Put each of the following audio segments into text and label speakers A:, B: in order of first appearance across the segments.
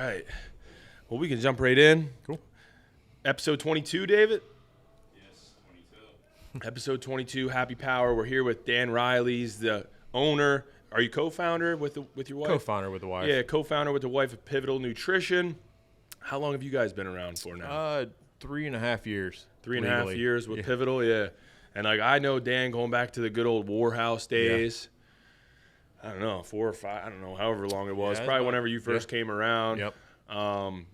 A: right. Well, we can jump right in.
B: Cool.
A: Episode 22, David?
C: Yes, 22.
A: Episode 22, HappyPWR. We're here with Dan Riley's the owner. Are you co-founder with your wife?
B: Co-founder with the wife.
A: Yeah, co-founder with the wife of Pivotal Nutrition. How long have you guys been around for now?
B: 3.5 years.
A: 3.5 years with Pivotal, yeah. And like I know Dan going back to the good old Warhouse days. Yeah. I don't know, 4 or 5. I don't know, however long it was. Probably whenever you first came around.
B: Yep.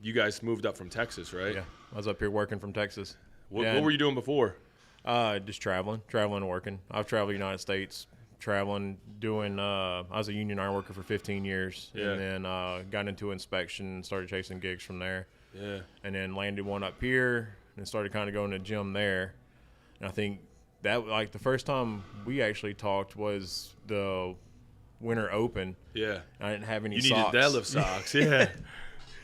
A: You guys moved up from Texas, right?
B: Yeah. I was up here working from Texas.
A: What were you doing before?
B: Just traveling and working. I've traveled the United States, traveling, doing. I was a union iron worker for 15 years, and then got into inspection and started chasing gigs from there.
A: Yeah.
B: And then landed one up here and started kind of going to the gym there. And I think that like the first time we actually talked was the Winter Open.
A: Yeah.
B: I didn't have any
A: You
B: socks.
A: needed deadlift socks, yeah.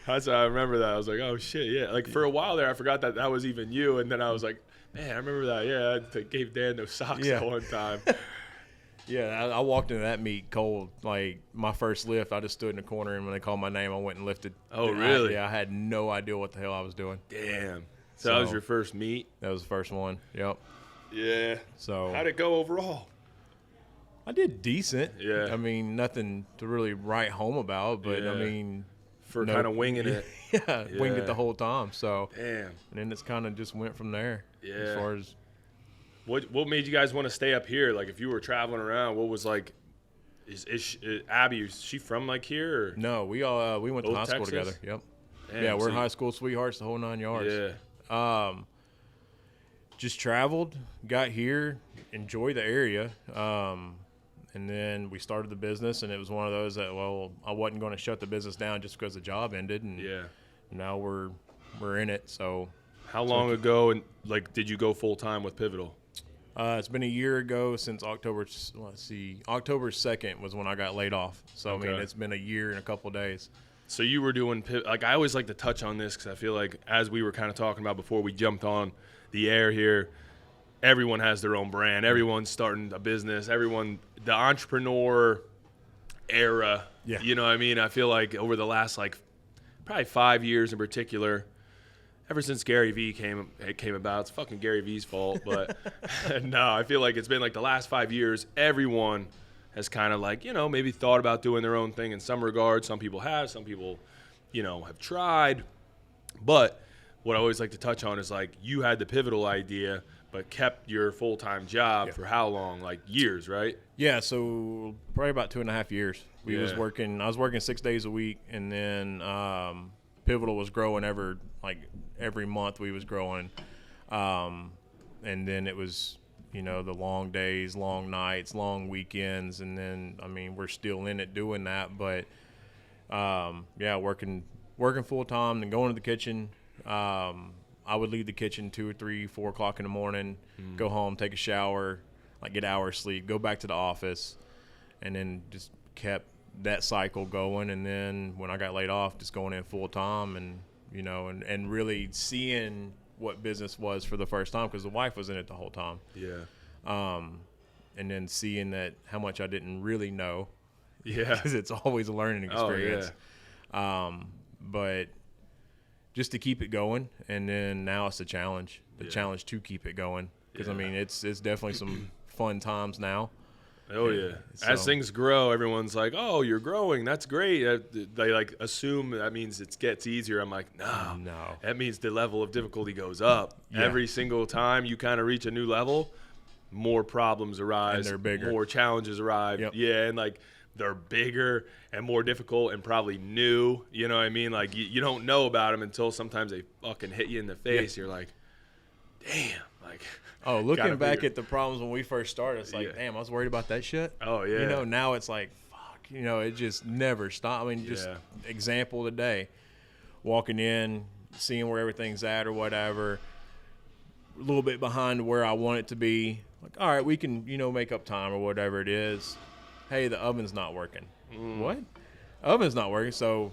A: That's I remember that. I was like, oh shit, yeah. Like for a while there, I forgot that was even you, and then I was like, man, I remember that. Yeah, I gave Dan those socks that one time.
B: Yeah, I walked into that meet cold. Like my first lift, I just stood in the corner, and when they called my name, I went and lifted.
A: Oh, really?
B: I had no idea what the hell I was doing.
A: Damn. So that was your first meet?
B: That was the first one. Yep.
A: Yeah.
B: So
A: how'd it go overall?
B: I did decent.
A: Yeah.
B: I mean, nothing to really write home about, but I mean,
A: for kind of winging it.
B: Yeah, winged it the whole time. So
A: damn.
B: And then it's kind of just went from there.
A: Yeah.
B: As far as
A: what made you guys want to stay up here? Like, if you were traveling around, what was like? Is Abby? Is she from like here? Or?
B: No, we went to high school together. Yep.
A: Damn,
B: yeah, we're high school sweethearts, the whole 9 yards.
A: Yeah.
B: Just traveled, got here, enjoyed the area, and then we started the business, and it was one of those that, well, I wasn't going to shut the business down just because the job ended, and now we're in it. So,
A: how long ago, and like, did you go full time with Pivotal?
B: It's been a year ago since October 2nd was when I got laid off. So, I mean, it's been a year and a couple of days.
A: So you were doing, like, I always like to touch on this because I feel like as we were kind of talking about before we jumped on the air here, everyone has their own brand. Everyone's starting a business. Everyone, the entrepreneur era, you know what I mean? I feel like over the last, like, probably 5 years in particular, ever since Gary Vee came about, it's fucking Gary Vee's fault. But no, I feel like it's been like the last 5 years, everyone has kind of like, you know, maybe thought about doing their own thing in some regard. Some people have, some people, you know, have tried. But what I always like to touch on is like you had the Pivotal idea, but kept your full-time job for how long? Like years, right? Yeah,
B: so probably about 2.5 years. I was working 6 days a week, and then Pivotal was growing every month we was growing. And then it was, you know, the long days, long nights, long weekends, and then, I mean, we're still in it doing that, but, working full-time and going to the kitchen. I would leave the kitchen 2 or 3, 4 o'clock in the morning, go home, take a shower, like get an hour's sleep, go back to the office, and then just kept that cycle going. And then when I got laid off, just going in full-time and, you know, and really seeing what business was for the first time because the wife was in it the whole time.
A: Yeah.
B: And then seeing that how much I didn't really know.
A: Yeah.
B: Because it's always a learning experience.
A: Oh, yeah.
B: But just to keep it going, and then now it's the challenge challenge to keep it going. Because, I mean, it's definitely some fun times now.
A: Oh, yeah. As things grow, everyone's like, oh, you're growing. That's great. They, like, assume that means it gets easier. I'm like, no. That means the level of difficulty goes up. Yeah. Every single time you kind of reach a new level, more problems arise.
B: And they're bigger.
A: More challenges arrive.
B: Yep.
A: Yeah, and, like, they're bigger and more difficult and probably new. You know what I mean? Like, you don't know about them until sometimes they fucking hit you in the face. Yeah. You're like, damn. Like,
B: oh, looking back at the problems when we first started, it's like, damn, I was worried about that shit.
A: Oh, yeah.
B: You know, now it's like, fuck, you know, it just never stopped. I mean, just example today, walking in, seeing where everything's at or whatever, a little bit behind where I want it to be. Like, all right, we can, you know, make up time or whatever it is. Hey, the oven's not working. What? Oven's not working. So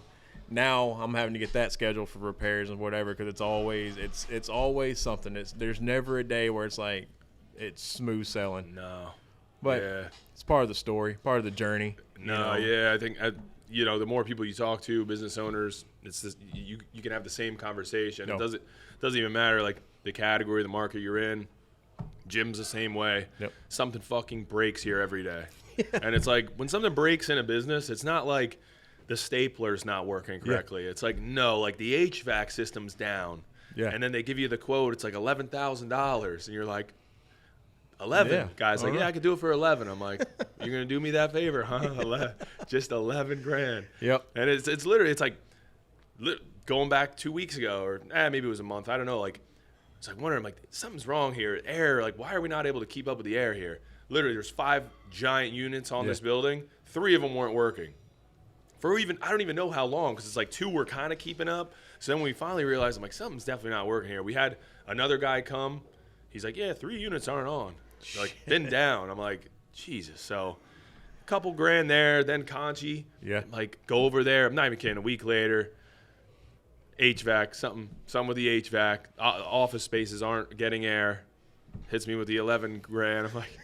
B: now I'm having to get that scheduled for repairs and whatever because it's always something. There's never a day where it's like it's smooth sailing.
A: No.
B: But part of the story, part of the journey.
A: No, yeah, I think you know, the more people you talk to, business owners, it's just, you can have the same conversation.
B: No.
A: It doesn't even matter like the category, the market you're in. Gym's the same way.
B: Yep.
A: Something fucking breaks here every day. And it's like when something breaks in a business, it's not like the stapler's not working correctly. It's like, no, like the HVAC system's down.
B: Yeah.
A: And then they give you the quote, it's like $11,000. And you're like, 11?
B: Yeah.
A: Guy's like,
B: All
A: yeah,
B: right.
A: I could do it for 11. I'm like, you're going to do me that favor, huh? Just 11 grand.
B: Yep.
A: And it's literally, it's like going back 2 weeks ago, or maybe it was a month. I don't know. Like, it's like wondering, like, something's wrong here. Air, like, why are we not able to keep up with the air here? Literally, there's 5 giant units on this building. 3 of them weren't working. I don't even know how long, because it's like 2 were kind of keeping up. So then we finally realized, I'm like, something's definitely not working here. We had another guy come. He's like, yeah, 3 units aren't on. Like, then down. I'm like, Jesus. So a couple grand there. Then Conchi.
B: Yeah.
A: Like, go over there. I'm not even kidding. A week later, HVAC, something with the HVAC. Office spaces aren't getting air. Hits me with the 11 grand. I'm like,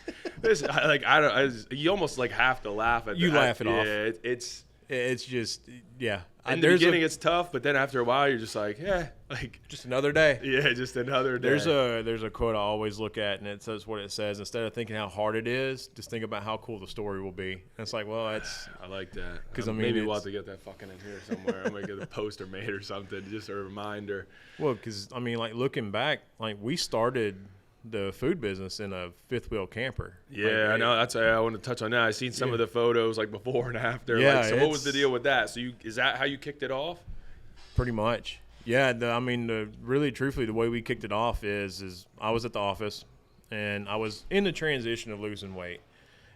A: you almost like have to laugh at
B: You
A: that.
B: laugh it off.
A: Yeah,
B: It's just, yeah.
A: in the beginning it's tough, but then after a while you're just like, yeah, like
B: just another day.
A: yeah, just another day.
B: There's a quote I always look at, and it says what it says. Instead of thinking how hard it is, just think about how cool the story will be. And it's like, well, that's
A: I like that.
B: 'Cause, I mean,
A: maybe we'll
B: it's-
A: have to get that fucking in here somewhere. I'm gonna get a poster made or something, just a reminder.
B: well, because I mean, like looking back, like we started the food business in a fifth wheel camper.
A: Yeah,
B: Like,
A: I know. That's why I want to touch on that. I seen some of the photos like before and after.
B: Yeah,
A: like, so what was the
B: it's-
A: deal with that? So is that how you kicked it off?
B: Pretty much. Yeah, really truthfully, the way we kicked it off is I was at the office, and I was in the transition of losing weight,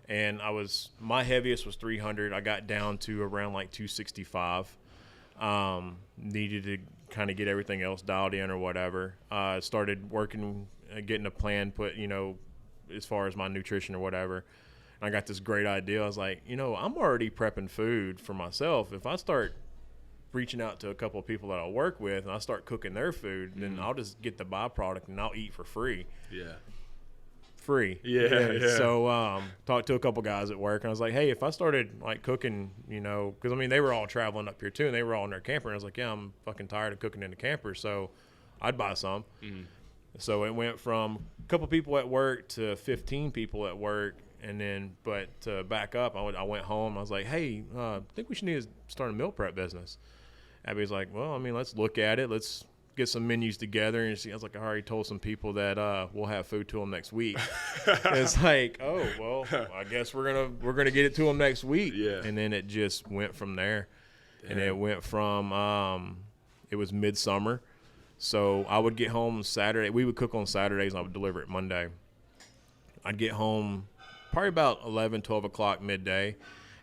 B: and my heaviest was 300. I got down to around like 265. Needed to kind of get everything else dialed in or whatever. Started working, getting a plan put, as far as my nutrition or whatever. And I got this great idea. I was like, I'm already prepping food for myself. If I start reaching out to a couple of people that I work with and I start cooking their food, then I'll just get the byproduct and I'll eat for free.
A: Yeah.
B: Yeah. So talked to a couple guys at work, and I was like, hey, if I started like cooking, because they were all traveling up here too, and they were all in their camper, and I was like, yeah, I'm fucking tired of cooking in the camper, so I'd buy some. So it went from a couple people at work to 15 people at work, and then but to back up, I went home. I was like, hey, I think we should need to start a meal prep business. Abby's like, well, let's look at it. Let's get some menus together. And I was like, I already told some people that we'll have food to them next week. And it's like, oh, well, I guess we're gonna get it to them next week.
A: Yeah.
B: And then it just went from there.
A: Damn.
B: And it went from it was midsummer, so I would get home Saturday. We would cook on Saturdays, and I would deliver it Monday. I'd get home probably about 11, 12 o'clock midday.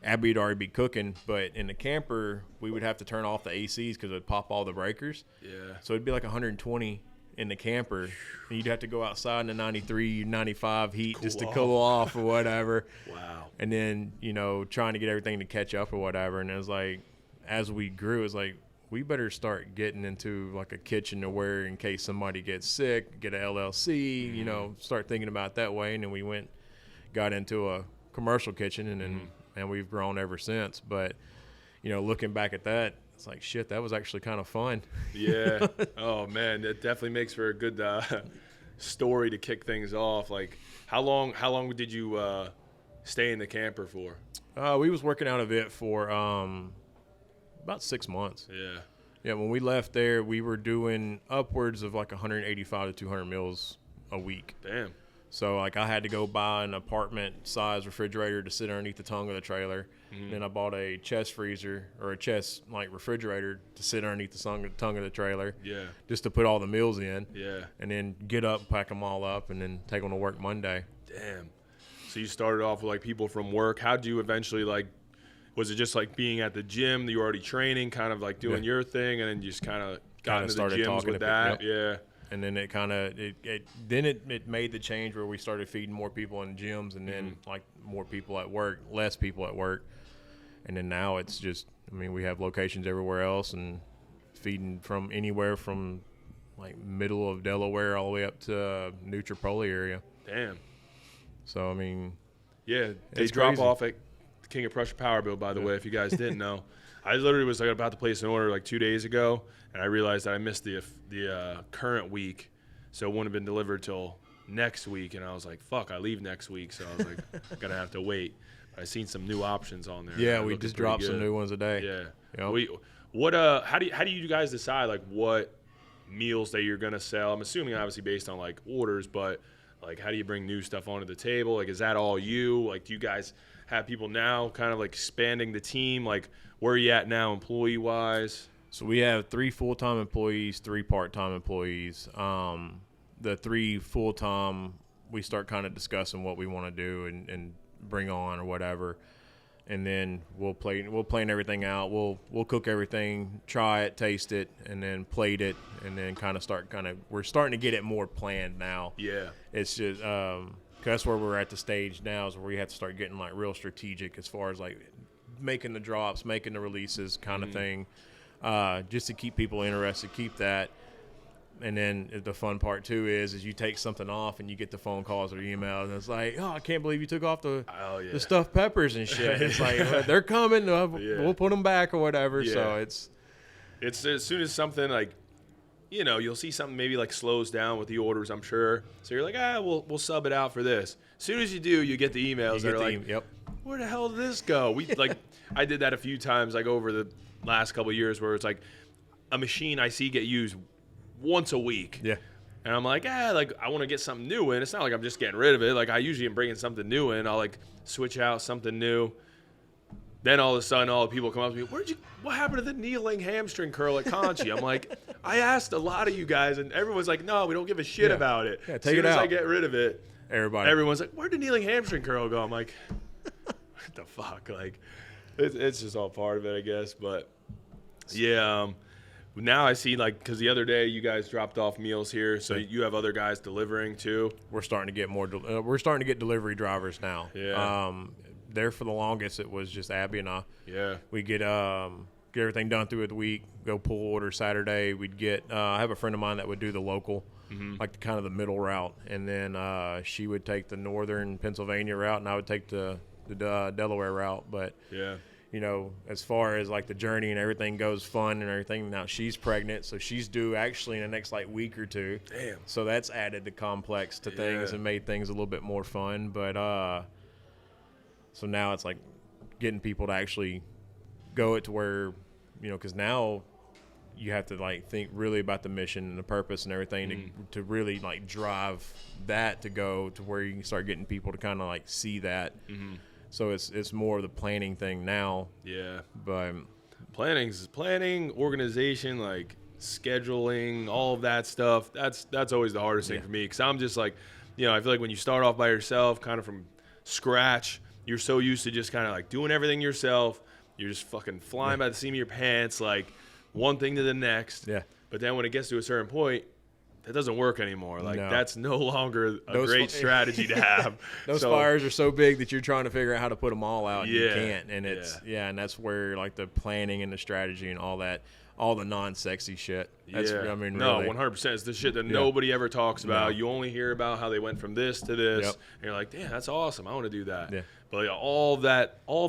B: Abby'd already be cooking, but in the camper, we would have to turn off the ACs because it would pop all the breakers.
A: Yeah.
B: So it'd be like 120 in the camper, and you'd have to go outside in the 93, 95 heat just to cool off or whatever.
A: Wow.
B: And then, trying to get everything to catch up or whatever. And it was like, as we grew, it's like, we better start getting into like a kitchen to where in case somebody gets sick, get a LLC, start thinking about it that way. And then we got into a commercial kitchen, and then and we've grown ever since. But, looking back at that, it's like, shit, that was actually kind of fun.
A: Yeah. Oh man, that definitely makes for a good story to kick things off. Like, how long did you stay in the camper for?
B: We was working out of it for about 6 months.
A: Yeah.
B: Yeah, when we left there, we were doing upwards of like 185 to 200 meals a week.
A: Damn.
B: So, like, I had to go buy an apartment-sized refrigerator to sit underneath the tongue of the trailer. Then I bought a chest freezer or a chest, like, refrigerator to sit underneath the tongue of the trailer.
A: Yeah.
B: Just to put all the meals in.
A: Yeah.
B: And then get up, pack them all up, and then take them to work Monday.
A: Damn. So you started off with, like, people from work. How'd you eventually, like, was it just, like, being at the gym that you were already training, kind of, like, doing your thing, and then just kind of got into the gyms with that? Yeah.
B: And then it kind of it made the change where we started feeding more people in gyms, and then like more people at work, less people at work, and then now it's just, we have locations everywhere else and feeding from anywhere from like middle of Delaware all the way up to Nutripoli area.
A: Damn.
B: So
A: Yeah, they
B: It's
A: drop
B: crazy.
A: off at King of Prussia Power Build, by the way, if you guys didn't know. I literally was like about to place an order like 2 days ago, and I realized that I missed the current week, so it wouldn't have been delivered till next week. And I was like, "Fuck, I leave next week," so I was like, "Gonna have to wait." I seen some new options on there.
B: Yeah, we just dropped some new ones a day.
A: Yeah.
B: Yep.
A: How do you guys decide like what meals that you're gonna sell? I'm assuming obviously based on like orders, but like how do you bring new stuff onto the table? Like, is that all you? Like, do you guys have people now kind of like expanding the team? Like, where are you at now employee wise?
B: So we have 3 full-time employees, 3 part-time employees. The 3 full-time, we start kind of discussing what we want to do and bring on or whatever, and then we'll plan everything out. We'll cook everything, try it, taste it, and then plate it, and then we're starting to get it more planned now.
A: Yeah.
B: It's just 'cause that's where we're at the stage now, is where we have to start getting like real strategic as far as like making the drops, making the releases kind of thing, just to keep people interested, keep that. And then the fun part too is you take something off and you get the phone calls or emails, and it's like, oh, I can't believe you took off the stuffed peppers and shit. It's like, well, they're coming, we'll put them back or whatever.
A: Yeah.
B: So it's
A: As soon as something like, you know, you'll see something maybe like slows down with the orders, I'm sure. So you're like, we'll sub it out for this. As soon as you do, you get the emails that are like,
B: yep.
A: Where the hell did this go? We like, I did that a few times like over the last couple of years where it's like a machine I see get used once a week.
B: Yeah.
A: And I'm like, like I want to get something new in. It's not like I'm just getting rid of it. Like I usually am bringing something new in. I'll like switch out something new. Then all of a sudden, all the people come up to me, what happened to the kneeling hamstring curl at Conchi? I'm like, I asked a lot of you guys, and everyone's like, no, we don't give a shit about it.
B: Yeah,
A: as
B: take
A: soon
B: it
A: as
B: out.
A: I get rid of it, everyone's like, where'd the kneeling hamstring curl go? I'm like, what the fuck? Like, it's just all part of it, I guess. But yeah, now I see like, because the other day you guys dropped off meals here, so you have other guys delivering too.
B: We're starting to get we're starting to get delivery drivers now.
A: Yeah.
B: There for the longest, it was just Abby and I.
A: Yeah.
B: We get everything done through the week, go pull order Saturday. We'd get I have a friend of mine that would do the local, like kind of the middle route, and then she would take the northern Pennsylvania route, and I would take the Delaware route. But
A: Yeah.
B: you know, as far as like the journey and everything goes fun and everything, now she's pregnant, so she's due actually in the next like week or two.
A: Damn.
B: So that's added the complex to things and made things a little bit more fun. But so now it's like getting people to actually go it to where, you know, because now you have to like think really about the mission and the purpose and everything to really like drive that to go to where you can start getting people to kind of like see that. So it's more of the planning thing now.
A: Yeah.
B: But
A: Planning, organization, like scheduling, all of that stuff. That's always the hardest thing for me, because I'm just like, you know, I feel like when you start off by yourself, kind of from scratch, you're so used to just kind of like doing everything yourself. You're just fucking flying by the seam of your pants, like one thing to the next.
B: Yeah.
A: But then when it gets to a certain point, that doesn't work anymore. Like
B: No.
A: that's no longer a great strategy to have.
B: those fires are so big that you're trying to figure out how to put them all out. And you
A: Yeah.
B: can't. And it's and that's where like the planning and the strategy and all that, all the non-sexy shit. That's, I mean,
A: no,
B: really.
A: 100%. It's the shit that nobody ever talks about.
B: No.
A: You only hear about how they went from this to this,
B: Yep.
A: and you're like, damn, that's awesome. I want to do that.
B: Yeah.
A: But like, all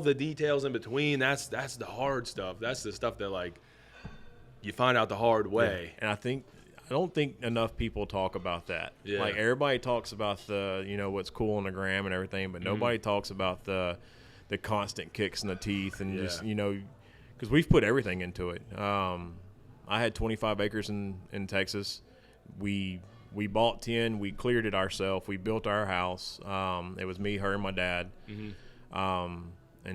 A: the details in between, that's the hard stuff. That's the stuff that like you find out the hard way.
B: And I don't think enough people talk about that.
A: Yeah.
B: Like everybody talks about the, you know, what's cool on the gram and everything, but nobody talks about the constant kicks in the teeth and just, you know, because we've put everything into it. I had 25 acres in Texas. We bought 10. We cleared it ourselves. We built our house. It was me, her, and my dad. And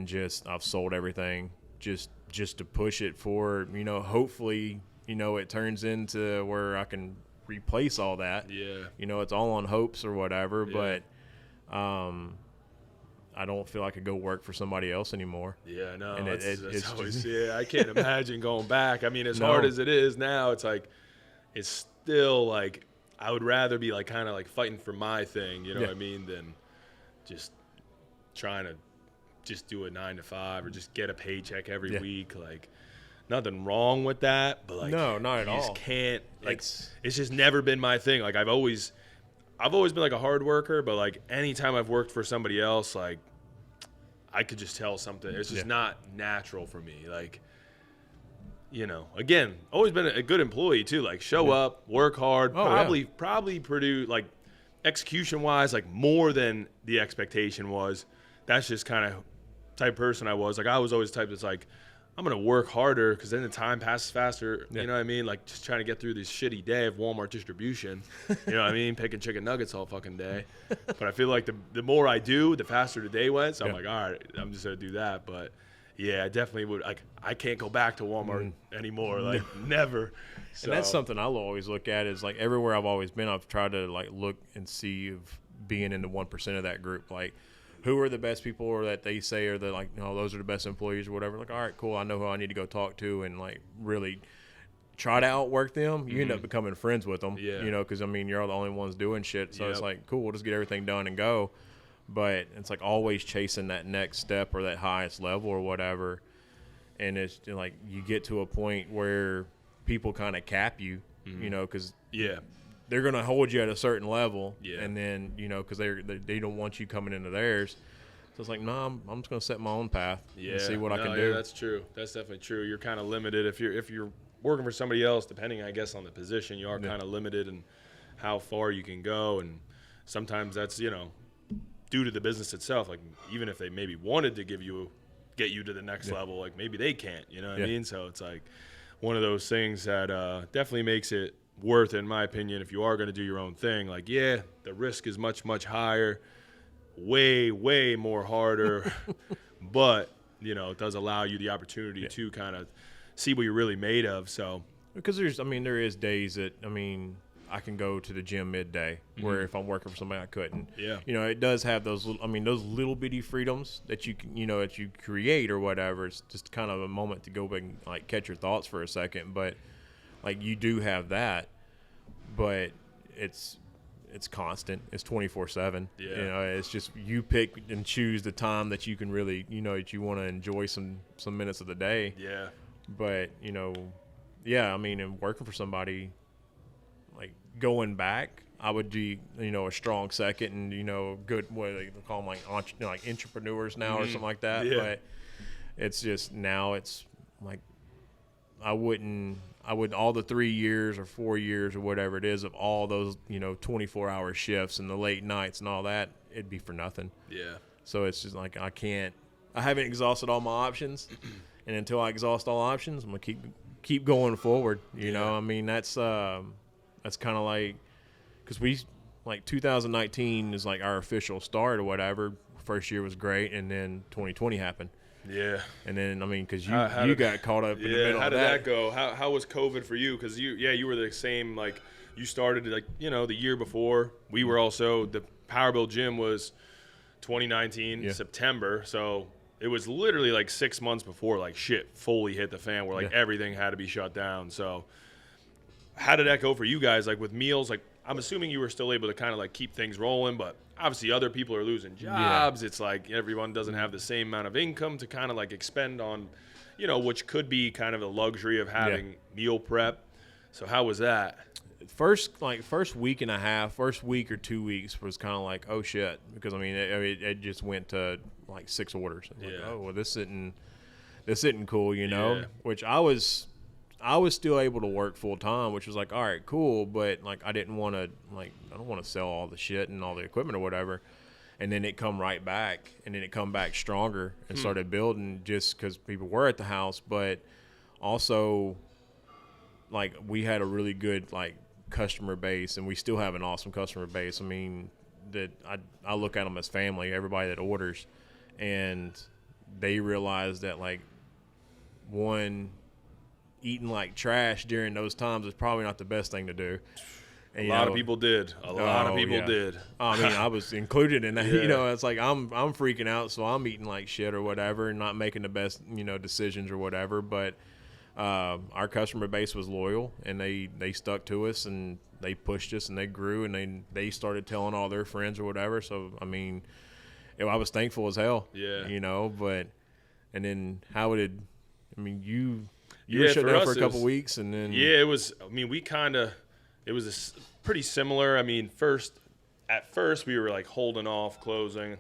B: just I've sold everything just to push it for, you know, hopefully, you know, it turns into where I can replace all that.
A: Yeah.
B: You know, it's all on hopes or whatever,
A: Yeah.
B: but I don't feel like I could go work for somebody else anymore.
A: Yeah, no,
B: And
A: it's always,
B: just-
A: I can't imagine going back. I mean, as
B: No.
A: hard as it is now, it's like, it's still like, I would rather be like kind of like fighting for my thing, you know what I mean, than just trying to just do a 9 to 5 or just get a paycheck every week. Like, nothing wrong with that, but like,
B: No, not at
A: you
B: all.
A: just can't, like,
B: It's-
A: it's just never been my thing. Like, I've always been like a hard worker, but like anytime I've worked for somebody else, like I could just tell something. It's just not natural for me. Like, you know, again, always been a good employee too. Like, show up, work hard, probably produce, like, execution-wise, like, more than the expectation was. That's just kind of type of person I was. Like, I was always the type that's like, I'm going to work harder because then the time passes faster. You know what I mean? Like, just trying to get through this shitty day of Walmart distribution. You know what I mean? Picking chicken nuggets all fucking day. But I feel like the more I do, the faster the day went. So I'm like, all right, I'm just going to do that. But, yeah, I definitely would. Like, I can't go back to Walmart anymore. Like, never. So.
B: And that's something I'll always look at is, like, everywhere I've always been, I've tried to, like, look and see of being in the 1% of that group. Like, who are the best people, or that they say are the, like, you know, those are the best employees or whatever. Like, all right, cool. I know who I need to go talk to and, like, really try to outwork them. You end up becoming friends with them, you know, because, I mean, you're the only ones doing shit. So it's like, cool, we'll just get everything done and go. But it's like always chasing that next step or that highest level or whatever. And it's like you get to a point where people kind of cap you, you know, because they're going to hold you at a certain level, and then, you know, because they don't want you coming into theirs. So it's like, no, I'm just going to set my own path and see what I can do.
A: Yeah, that's true. That's definitely true. You're kind of limited if you're working for somebody else. Depending, I guess, on the position, you are kind of limited in how far you can go, and sometimes that's, you know, due to the business itself. Like, even if they maybe wanted to get you to the next level, like, maybe they can't. You know what I mean? So it's like one of those things that definitely makes it worth it, in my opinion, if you are going to do your own thing. Like, yeah, the risk is much, much higher, way more harder, but, you know, it does allow you the opportunity to kind of see what you're really made of. So
B: because there is days that, I mean, I can go to the gym midday where if I'm working for somebody I couldn't. You know, it does have those little bitty freedoms that you can, you know, that you create or whatever. It's just kind of a moment to go back and, like, catch your thoughts for a second, but, like, you do have that, but it's constant. It's 24/7. You know, it's just you pick and choose the time that you can really, you know, that you want to enjoy some minutes of the day. But, you know, I mean, and working for somebody, like, going back, I would be, you know, a strong second, and, you know, good, what they call them, like entrepreneurs now or something like that. But it's just now it's like I would all the 3 years or 4 years or whatever it is of all those, you know, 24-hour shifts and the late nights and all that, it'd be for nothing. So it's just like I haven't exhausted all my options, and until I exhaust all options, I'm gonna keep going forward. You know, I mean, that's kind of like, because 2019 is like our official start or whatever. First year was great, and then 2020 happened. And then, I mean, because you got caught up in the middle of that.
A: How did that go? How was COVID for you? Because you were the same, like, you started, like, you know, the year before. We were also, the PWRBLD Gym was 2019, September. So it was literally like 6 months before, like, shit fully hit the fan where, like, everything had to be shut down. So how did that go for you guys? Like, with meals, like, I'm assuming you were still able to kind of, like, keep things rolling, but obviously other people are losing jobs. It's like everyone doesn't have the same amount of income to kind of, like, expend on, you know, which could be kind of the luxury of having meal prep. So how was that?
B: First week and a half, first week or 2 weeks was kind of like, oh shit, because I mean it just went to like 6 orders. Like, oh well, this isn't cool, you know. Which I was still able to work full time, which was like, all right, cool, but like I don't want to sell all the shit and all the equipment or whatever. And then it come right back, and then it come back stronger and started building just because people were at the house, but also like we had a really good like customer base, and we still have an awesome customer base. I mean, that I look at them as family, everybody that orders, and they realize that like eating like trash during those times is probably not the best thing to do. And,
A: a lot of people did. A lot of people did.
B: I mean, I was included in that. You know, it's like I'm freaking out, so I'm eating like shit or whatever, and not making the best, you know, decisions or whatever. But our customer base was loyal, and they stuck to us, and they pushed us, and they grew, and they started telling all their friends or whatever. So I mean, I was thankful as hell. You know, but and then you were shut down for a couple weeks, and then
A: it was. I mean, it was pretty similar. I mean, at first we were like holding off closing,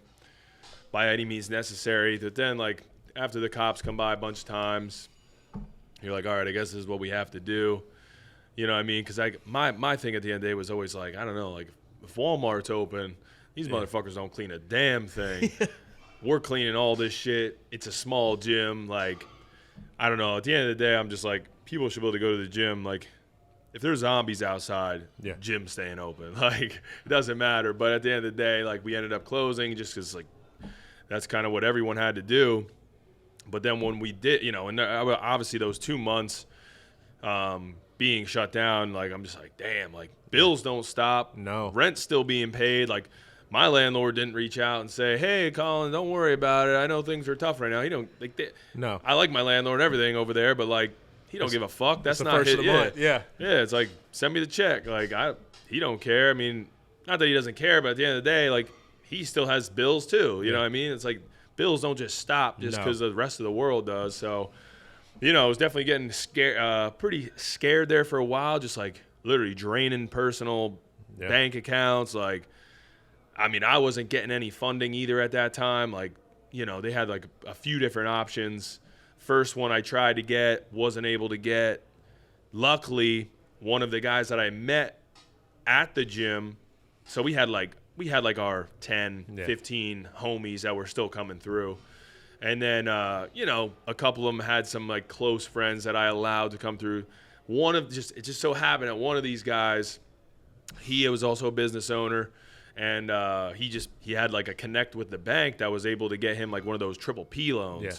A: by any means necessary. But then, like, after the cops come by a bunch of times, you're like, all right, I guess this is what we have to do. You know what I mean? Because my thing at the end of the day was always like, I don't know, like, if Walmart's open, these motherfuckers don't clean a damn thing. We're cleaning all this shit. It's a small gym. Like, I don't know. At the end of the day, I'm just like, people should be able to go to the gym. Like, if there's zombies outside, gym's staying open. Like, it doesn't matter. But at the end of the day, like, we ended up closing just because, like, that's kind of what everyone had to do. But then when we did, you know, and obviously those 2 months being shut down, like, I'm just like, damn, like, bills don't stop.
B: No.
A: Rent's still being paid. Like, my landlord didn't reach out and say, hey, Collin, don't worry about it. I know things are tough right now. He don't, like,
B: no.
A: I like my landlord and everything over there, but, like, he don't give a fuck. That's
B: the
A: not
B: first
A: his,
B: of the month. Yeah.
A: Yeah, it's like, send me the check. Like, he don't care. I mean, not that he doesn't care, but at the end of the day, like, he still has bills too. You know what I mean? It's like, bills don't just stop just because the rest of the world does. So, you know, I was definitely getting scared, pretty scared there for a while, just like literally draining personal bank accounts. Like, I mean, I wasn't getting any funding either at that time. Like, you know, they had like a few different options. First one I tried to get, wasn't able to get. Luckily, one of the guys that I met at the gym, so we had like our 10, 15 homies that were still coming through. And then, you know, a couple of them had some like close friends that I allowed to come through. It just so happened that one of these guys, he was also a business owner, and he had like a connect with the bank that was able to get him like one of those triple P loans.
B: Yeah.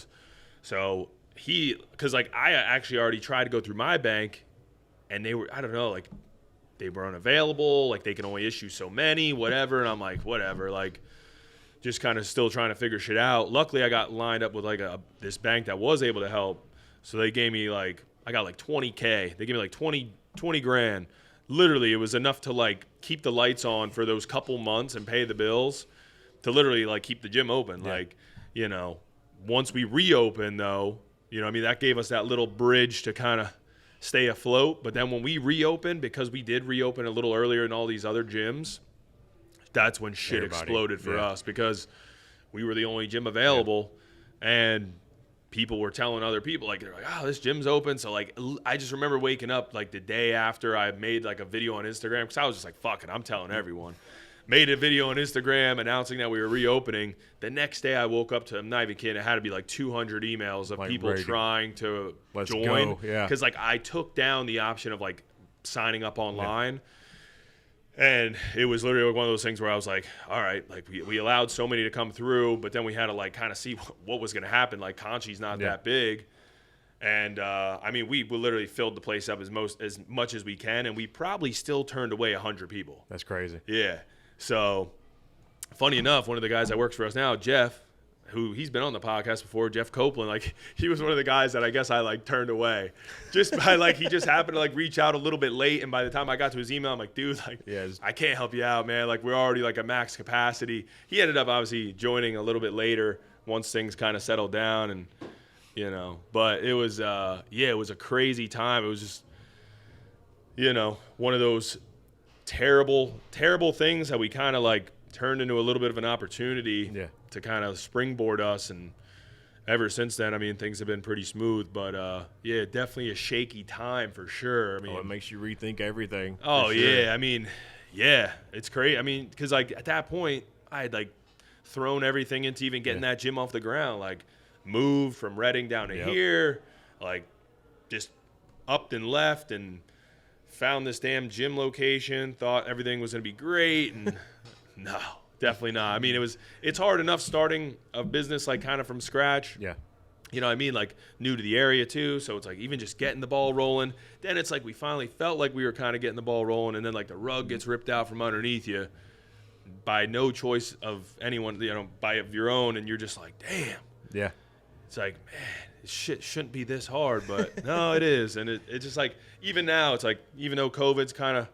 A: So because like I actually already tried to go through my bank, and they were, I don't know, like they were unavailable, like they can only issue so many, whatever. And I'm like, whatever, like just kind of still trying to figure shit out. Luckily, I got lined up with like this bank that was able to help. So they gave me like, I got like $20K. They gave me like 20 grand. Literally, it was enough to like keep the lights on for those couple months and pay the bills to literally like keep the gym open. Yeah. Like, you know, once we reopened though, you know, I mean, that gave us that little bridge to kind of stay afloat. But then when we reopened, because we did reopen a little earlier in all these other gyms, that's when shit exploded for us, because we were the only gym available, and people were telling other people, like, they're like, oh, this gym's open. So like, I just remember waking up like the day after I made like a video on Instagram, because I was just like, fuck it, I'm telling everyone. Made a video on Instagram announcing that we were reopening. The next day I woke up to, I'm not even kidding, it had to be like 200 emails of like people trying to join. Because like I took down the option of like signing up online. And it was literally one of those things where I was like, all right, like we allowed so many to come through, but then we had to like kind of see what was going to happen. Like Conchi's not that big. And I mean, we literally filled the place up as much as we can, and we probably still turned away 100 people.
B: That's crazy.
A: Yeah. So funny enough, one of the guys that works for us now, Jeff, who he's been on the podcast before, Jeff Copeland, like he was one of the guys that I guess I like turned away just by like, he just happened to like reach out a little bit late. And by the time I got to his email, I'm like, dude, like I can't help you out, man. Like we're already like at max capacity. He ended up obviously joining a little bit later once things kind of settled down, and you know, but it was, it was a crazy time. It was just, you know, one of those terrible, terrible things that we kind of like turned into a little bit of an opportunity to kind of springboard us. And ever since then, I mean, things have been pretty smooth, but definitely a shaky time for sure. I mean,
B: it makes you rethink everything.
A: Oh yeah. I mean, it's crazy. I mean, cause like at that point I had like thrown everything into even getting that gym off the ground, like moved from Reading down to here, like just upped and left and found this damn gym location, thought everything was going to be great. And no, definitely not. I mean, it's hard enough starting a business like kind of from scratch.
B: Yeah.
A: You know what I mean? Like new to the area too. So it's like even just getting the ball rolling. Then it's like we finally felt like we were kind of getting the ball rolling, and then like the rug gets ripped out from underneath you by no choice of anyone, you know, by of your own, and you're just like, damn.
B: Yeah.
A: It's like, man, this shit shouldn't be this hard, but no, it is. And it's just like, even now, it's like, even though COVID's kind of,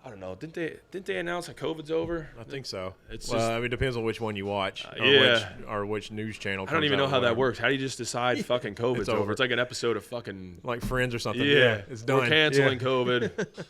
A: I don't know, didn't they announce that COVID's over?
B: I think so.
A: It's
B: well,
A: just,
B: I mean, it depends on which one you watch, or which news channel.
A: I don't even know how that works. How do you just decide fucking COVID's over? It's like an episode of fucking
B: like Friends or something.
A: Yeah,
B: it's done.
A: We're canceling COVID.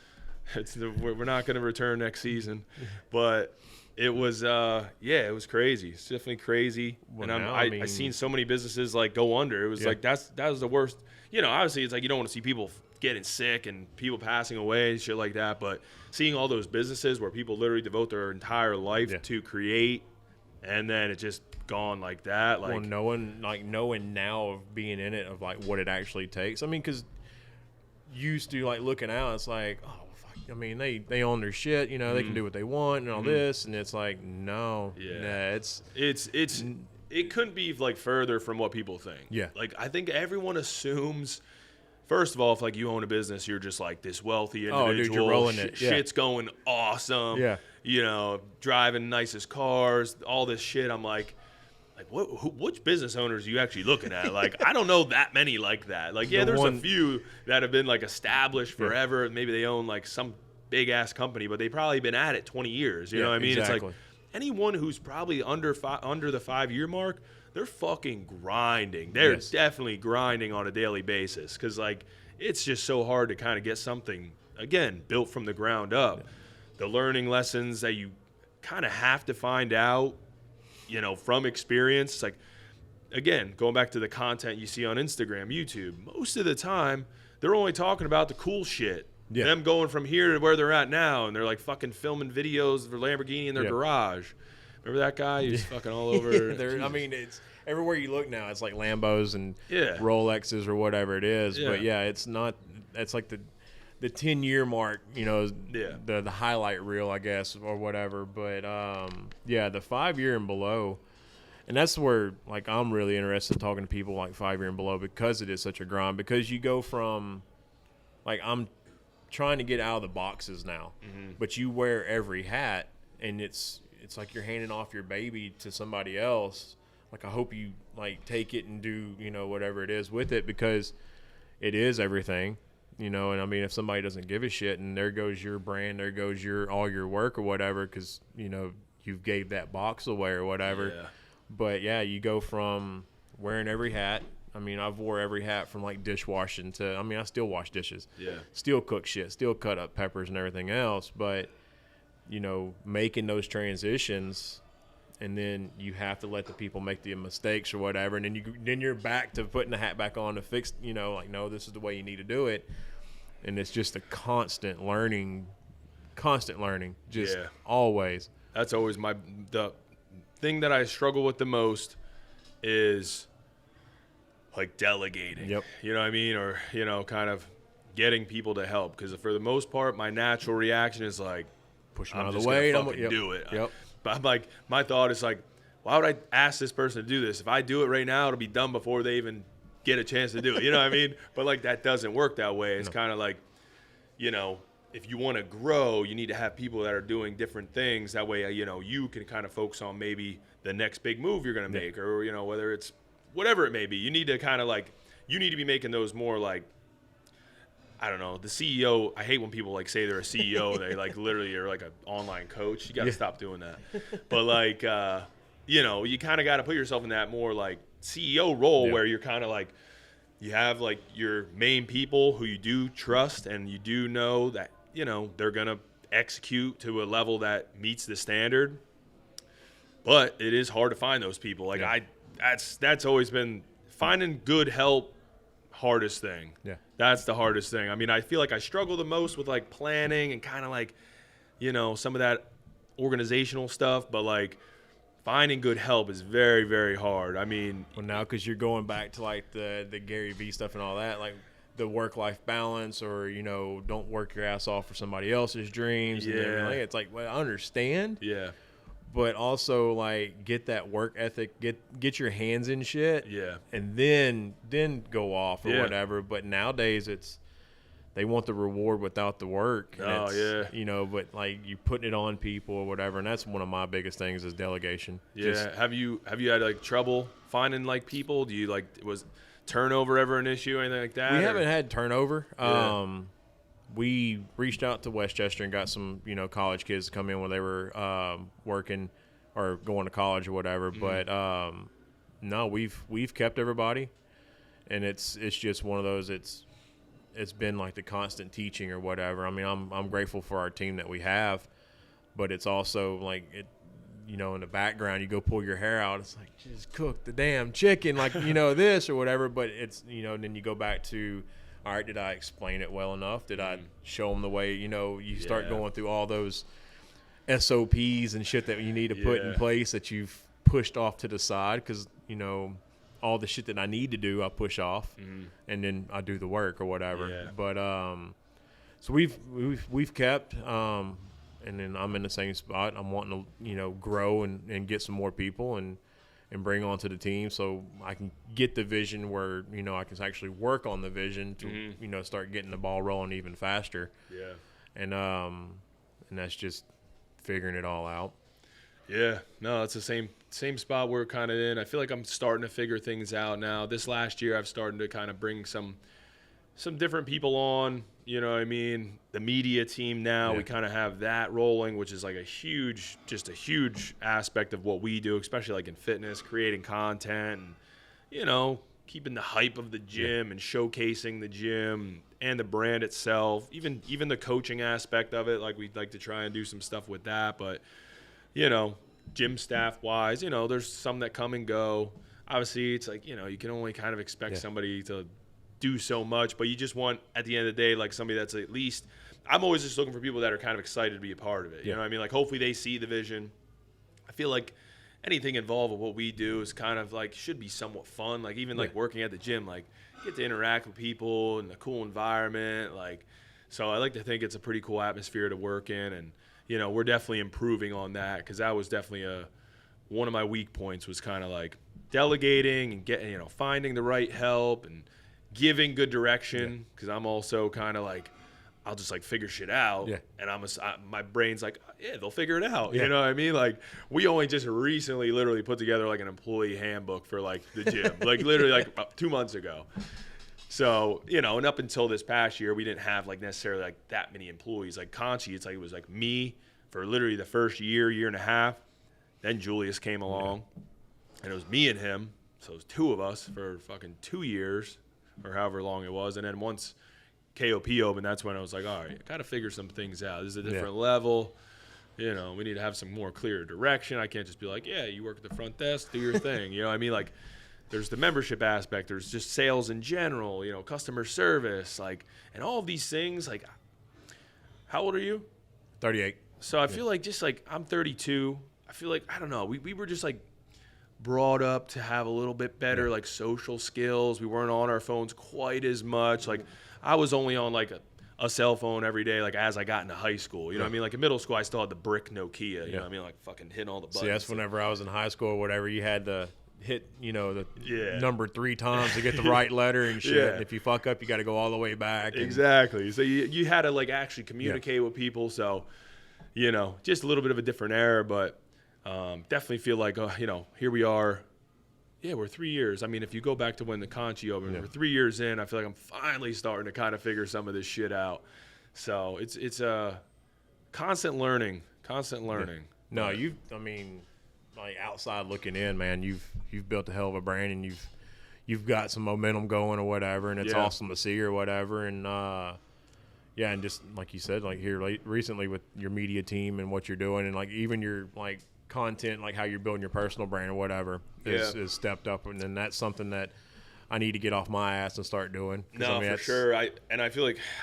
A: We're not going to return next season, but it was it was crazy. It's definitely crazy.
B: Well,
A: And
B: now,
A: I seen so many businesses like go under. It was like that was the worst. You know, obviously it's like you don't want to see people getting sick and people passing away and shit like that, but seeing all those businesses where people literally devote their entire life to create, and then it just gone like that. Like,
B: well, knowing now of being in it, of like what it actually takes. I mean, because used to like looking out, it's like, oh fuck. I mean, they own their shit. You know, they can do what they want and all this, and it's like, no,
A: it couldn't be like further from what people think.
B: Yeah,
A: like I think everyone assumes. First of all, if like you own a business, you're just like this wealthy individual.
B: Oh, dude, you're rolling it. Yeah.
A: Shit's going awesome.
B: Yeah.
A: You know, driving nicest cars, all this shit. I'm like which business owners are you actually looking at? Like, I don't know that many like that. Like, yeah, there's a few that have been like established forever. Maybe they own like some big ass company, but they probably been at it 20 years. You know what I mean?
B: Exactly.
A: It's like anyone who's probably under the 5-year mark, they're fucking grinding. They're definitely grinding on a daily basis because, like, it's just so hard to kind of get something, again, built from the ground up. Yeah. The learning lessons that you kind of have to find out, you know, from experience. Like, again, going back to the content you see on Instagram, YouTube, most of the time, they're only talking about the cool shit. Yeah. Them going from here to where they're at now, and they're, like, fucking filming videos of their Lamborghini in their garage. Remember that guy? He's fucking all over.
B: I mean, it's everywhere you look now. It's like Lambos and Rolexes or whatever it is. Yeah. But it's not. It's like the 10-year mark. You know, the highlight reel, I guess, or whatever. But the 5-year and below, and that's where like I'm really interested in talking to people like 5-year and below because it is such a grind. Because you go from like I'm trying to get out of the boxes now, but you wear every hat, and it's like you're handing off your baby to somebody else. Like, I hope you like take it and do, you know, whatever it is with it, because it is everything, you know. And I mean, if somebody doesn't give a shit, and there goes your brand, there goes all your work or whatever, because, you know, you gave that box away or whatever. Yeah. But you go from wearing every hat. I mean, I've wore every hat from like dishwashing to, I mean, I still wash dishes. Yeah. Still cook shit, still cut up peppers and everything else. But, you know, making those transitions, and then you have to let the people make the mistakes or whatever, and then you're back to putting the hat back on to fix, you know, like, no, this is the way you need to do it. And it's just a constant learning, just always. That's always
A: the thing that I struggle with the most is like delegating. Yep. You know what I mean? Or, you know, kind of getting people to help, because for the most part, my natural reaction is like,
B: push them out of the way and
A: fucking do it. But I'm like, my thought is like, why would I ask this person to do this? If I do it right now, it'll be done before they even get a chance to do it. You know what I mean? But like, that doesn't work that way. It's kind of like, you know, if you want to grow, you need to have people that are doing different things. That way, you know, you can kind of focus on maybe the next big move you're going to make, or, you know, whether it's whatever it may be. You need to kind of like, you need to be making those more like, I don't know, the CEO. I hate when people like say they're a CEO. They like literally are like an online coach. You got to stop doing that. But like, you know, you kind of got to put yourself in that more like CEO role where you're kind of like, you have like your main people who you do trust, and you do know that, you know, they're going to execute to a level that meets the standard. But it is hard to find those people. Like that's always been finding good help. Hardest thing. Yeah. That's the hardest thing. I mean, I feel like I struggle the most with like planning and kind of like, you know, some of that organizational stuff, but like finding good help is very, very hard. I mean,
B: well, now because you're going back to like the Gary Vee stuff and all that, like the work-life balance, or, you know, don't work your ass off for somebody else's dreams. Yeah. And like, it's like, well, I understand. Yeah. But also, like, get that work ethic, get your hands in shit, and then go off or whatever. But nowadays, they want the reward without the work. And you know, but like you putting it on people or whatever, and that's one of my biggest things is delegation.
A: Yeah. Have you had like trouble finding like people? Do you like, was turnover ever an issue or anything like that?
B: We haven't had turnover. Yeah. We reached out to Westchester and got some, you know, college kids to come in when they were working or going to college or whatever. But no, we've kept everybody, and it's just one of those. It's been like the constant teaching or whatever. I mean, I'm grateful for our team that we have, but it's also like you know, in the background, you go pull your hair out. It's like, just cook the damn chicken, like, you know, this or whatever. But it's, you know, and then you go back to, all right, did I explain it well enough? Did I show them the way, you know, you start going through all those SOPs and shit that you need to put in place that you've pushed off to the side because, you know, all the shit that I need to do, I push off and then I do the work or whatever. Yeah. But, so we've kept, and then I'm in the same spot. I'm wanting to, you know, grow and get some more people and bring onto the team so I can get the vision where, you know, I can actually work on the vision to, you know, start getting the ball rolling even faster. Yeah. And that's just figuring it all out.
A: Yeah. No, it's the same spot we're kind of in. I feel like I'm starting to figure things out now. This last year I've started to kind of bring some different people on, you know what I mean? The media team now, we kind of have that rolling, which is like a huge aspect of what we do, especially like in fitness, creating content and, you know, keeping the hype of the gym and showcasing the gym and the brand itself, even the coaching aspect of it. Like we'd like to try and do some stuff with that, but, you know, gym staff wise, you know, there's some that come and go. Obviously it's like, you know, you can only kind of expect somebody to do so much, but you just want at the end of the day, like somebody that's at least, I'm always just looking for people that are kind of excited to be a part of it. You know what I mean? Like hopefully they see the vision. I feel like anything involved with what we do is kind of like, should be somewhat fun. Like even like working at the gym, like get to interact with people in a cool environment. Like, so I like to think it's a pretty cool atmosphere to work in. And, you know, we're definitely improving on that because that was definitely one of my weak points was kind of like delegating and getting, you know, finding the right help and giving good direction because I'm also kind of like I'll just like figure shit out and my brain's like they'll figure it out you know what I mean. Like we only just recently literally put together like an employee handbook for like the gym like literally like about 2 months ago. So, you know, and up until this past year we didn't have like necessarily like that many employees. Like Conchi, it's like it was like me for literally the first year and a half. Then Julius came along and it was me and him, so it was 2 of us for fucking 2 years or however long it was. And then once KOP opened, that's when I was like, all right, I got to figure some things out. This is a different level. You know, we need to have some more clear direction. I can't just be like, yeah, you work at the front desk, do your thing. You know what I mean? Like, there's the membership aspect. There's just sales in general, you know, customer service, like, and all of these things. Like, how old are you?
B: 38.
A: So I feel like just like I'm 32. I feel like, I don't know, we were just like, brought up to have a little bit better like social skills. We weren't on our phones quite as much. Like I was only on like a cell phone every day like as I got into high school. You know what I mean? Like in middle school I still had the brick Nokia, you know what I mean? Like fucking hitting all the buttons.
B: See, that's whenever I was in high school or whatever, you had to hit, you know, the number 3 times to get the right letter and shit. And if you fuck up, you got to go all the way back.
A: Exactly. So you had to like actually communicate with people. So, you know, just a little bit of a different era, but definitely feel like, you know, here we are. Yeah, we're 3 years. I mean, if you go back to when the Conchi opened, we're 3 years in. I feel like I'm finally starting to kind of figure some of this shit out. So it's a constant learning.
B: No, I mean, like outside looking in, man, you've built a hell of a brand and you've got some momentum going or whatever, and it's awesome to see or whatever. And and just like you said, like here recently with your media team and what you're doing, and like even your like content, like how you're building your personal brand or whatever is stepped up, and then that's something that I need to get off my ass and start doing.
A: No, I mean, for sure. I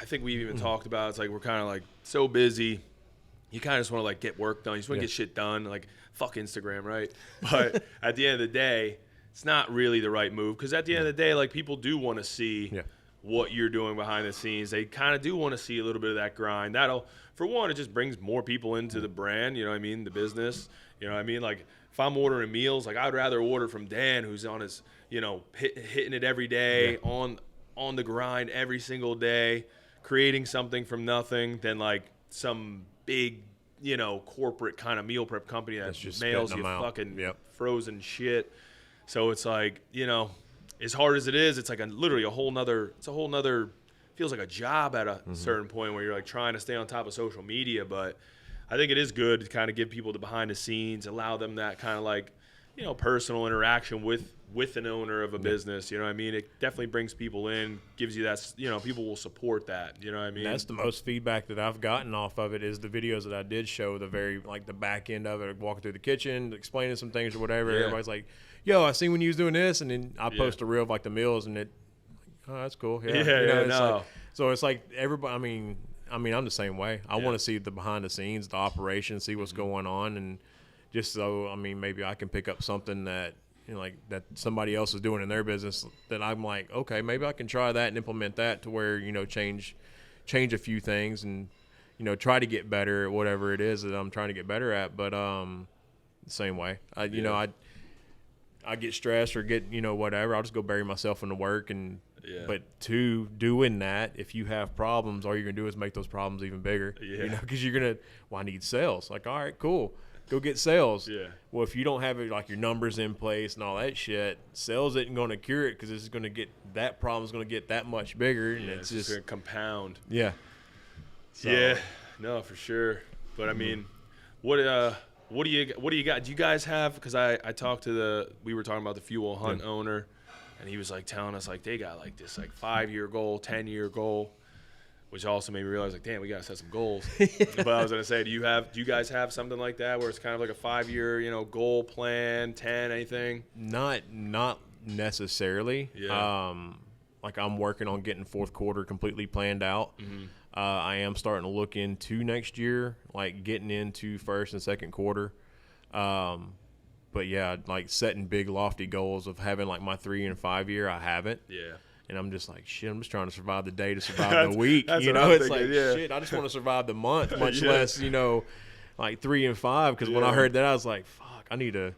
A: think we've even talked about it's like we're kind of like so busy. You kind of just want to like get work done. You just want to get shit done. Like fuck Instagram, right? But at the end of the day, it's not really the right move because at the end of the day, like people do want to see what you're doing behind the scenes. They kind of do want to see a little bit of that grind. That'll, for one, it just brings more people into the brand. You know what I mean? The business. You know what I mean? Like if I'm ordering meals, like I'd rather order from Dan, who's on his, you know, hitting it every day, on the grind every single day, creating something from nothing, than like some big, you know, corporate kind of meal prep company that just mails you fucking frozen shit. So it's like, you know, as hard as it is, it's like literally a whole nother, feels like a job at a certain point where you're like trying to stay on top of social media. But I think it is good to kind of give people the behind the scenes, allow them that kind of like, you know, personal interaction with with an owner of a business. You know what I mean? It definitely brings people in, gives you that, you know, people will support that. You know what I mean?
B: That's the most feedback that I've gotten off of it is the videos that I did show, the back end of it, walking through the kitchen, explaining some things or whatever.
A: Yeah.
B: Everybody's like, yo, I seen when you was doing this. And then I post a reel of like the meals and oh, that's cool. Yeah. You know, like, so it's like everybody, I mean, I'm the same way. I want to see the behind the scenes, the operation, see what's going on. And just so, I mean, maybe I can pick up something that, you know, like that somebody else is doing in their business that I'm like, okay, maybe I can try that and implement that to where, you know, change a few things and, you know, try to get better at whatever it is that I'm trying to get better at. But the same way, you know, I get stressed or get, you know, whatever, I'll just go bury myself in the work. And but doing that, if you have problems, all you're gonna do is make those problems even bigger. You know, because you're gonna, I need sales. Like, all right, cool. Go get sales. Yeah. Well, if you don't have it, like your numbers in place and all that shit, sales isn't going to cure it because it's going to get, that problem's going to get that much bigger. And it's just going
A: to compound.
B: Yeah.
A: So. Yeah. No, for sure. But I mean, what do you got? Do you guys have? Because I talked to we were talking about the Fuel Hunt owner, and he was like telling us like they got like this like 5-year goal, 10-year goal. Which also made me realize, like, damn, we gotta set some goals. But I was gonna say, do you guys have something like that where it's kind of like a 5-year, you know, goal plan, 10, anything?
B: Not necessarily. Yeah. Like I'm working on getting fourth quarter completely planned out. Mm-hmm. I am starting to look into next year, like getting into first and second quarter. But yeah, like setting big lofty goals of having like my 3 and 5 year, I haven't. Yeah. And I'm just like, shit, I'm just trying to survive the day to survive the week. You know, it's thinking, like, shit, I just want to survive the month, much less, you know, like 3 and 5. Because when I heard that, I was like, fuck, I need to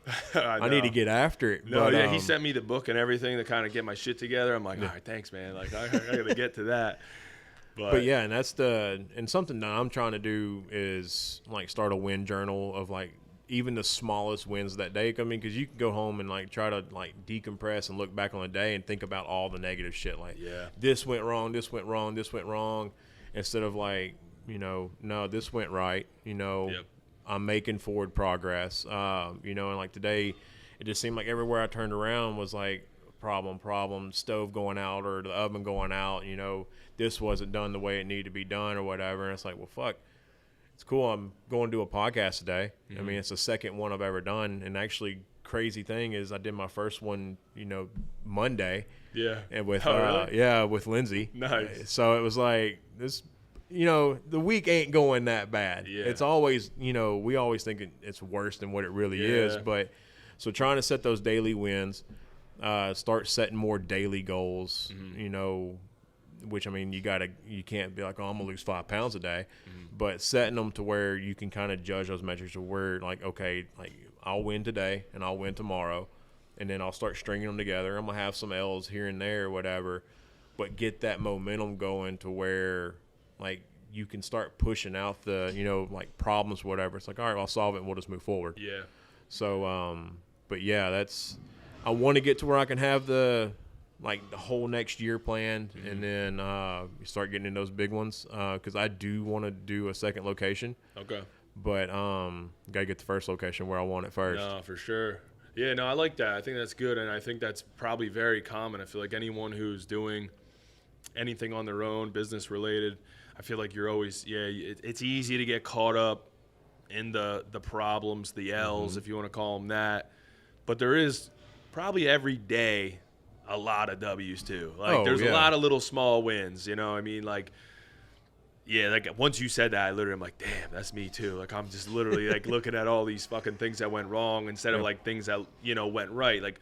B: get after it.
A: No, but, he sent me the book and everything to kind of get my shit together. I'm like, all right, thanks, man. Like, I got to get to that. But
B: yeah, and that's and something that I'm trying to do is like start a win journal of like, even the smallest wins that day. I mean, because you can go home and like try to like decompress and look back on the day and think about all the negative shit. Like, this went wrong, this went wrong, this went wrong. Instead of like, you know, no, this went right. You know, I'm making forward progress. You know, and like today, it just seemed like everywhere I turned around was like problem, stove going out or the oven going out. You know, this wasn't done the way it needed to be done or whatever. And it's like, well, fuck. It's cool. I'm going to do a podcast today. Mm-hmm. I mean, it's the second one I've ever done. And actually, crazy thing is I did my first one, you know, Monday. Yeah. And with
A: really?
B: With Lindsay.
A: Nice.
B: So it was like this, you know, the week ain't going that bad. Yeah. It's always, you know, we always think it's worse than what it really is. But so trying to set those daily wins, start setting more daily goals, you know, which, I mean, you can't be like, oh, I'm going to lose 5 pounds a day. Mm-hmm. But setting them to where you can kind of judge those metrics of where, like, okay, like, I'll win today and I'll win tomorrow. And then I'll start stringing them together. I'm going to have some L's here and there or whatever. But get that momentum going to where, like, you can start pushing out the, you know, like, problems or whatever. It's like, all right, I'll solve it and we'll just move forward. Yeah. So, but, yeah, I want to get to where I can have the whole next year planned, and then you start getting in those big ones because I do want to do a second location. Okay. But gotta get the first location where I want it first.
A: No, for sure. Yeah, no, I like that. I think that's good, and I think that's probably very common. I feel like anyone who's doing anything on their own, business related, I feel like you're always it's easy to get caught up in the problems, the L's, if you want to call them that. But there is probably every day a lot of W's too. Like there's a lot of little small wins, you know? I mean, like once you said that, I literally am like, damn, that's me too. Like I'm just literally like looking at all these fucking things that went wrong instead of like things that, you know, went right. Like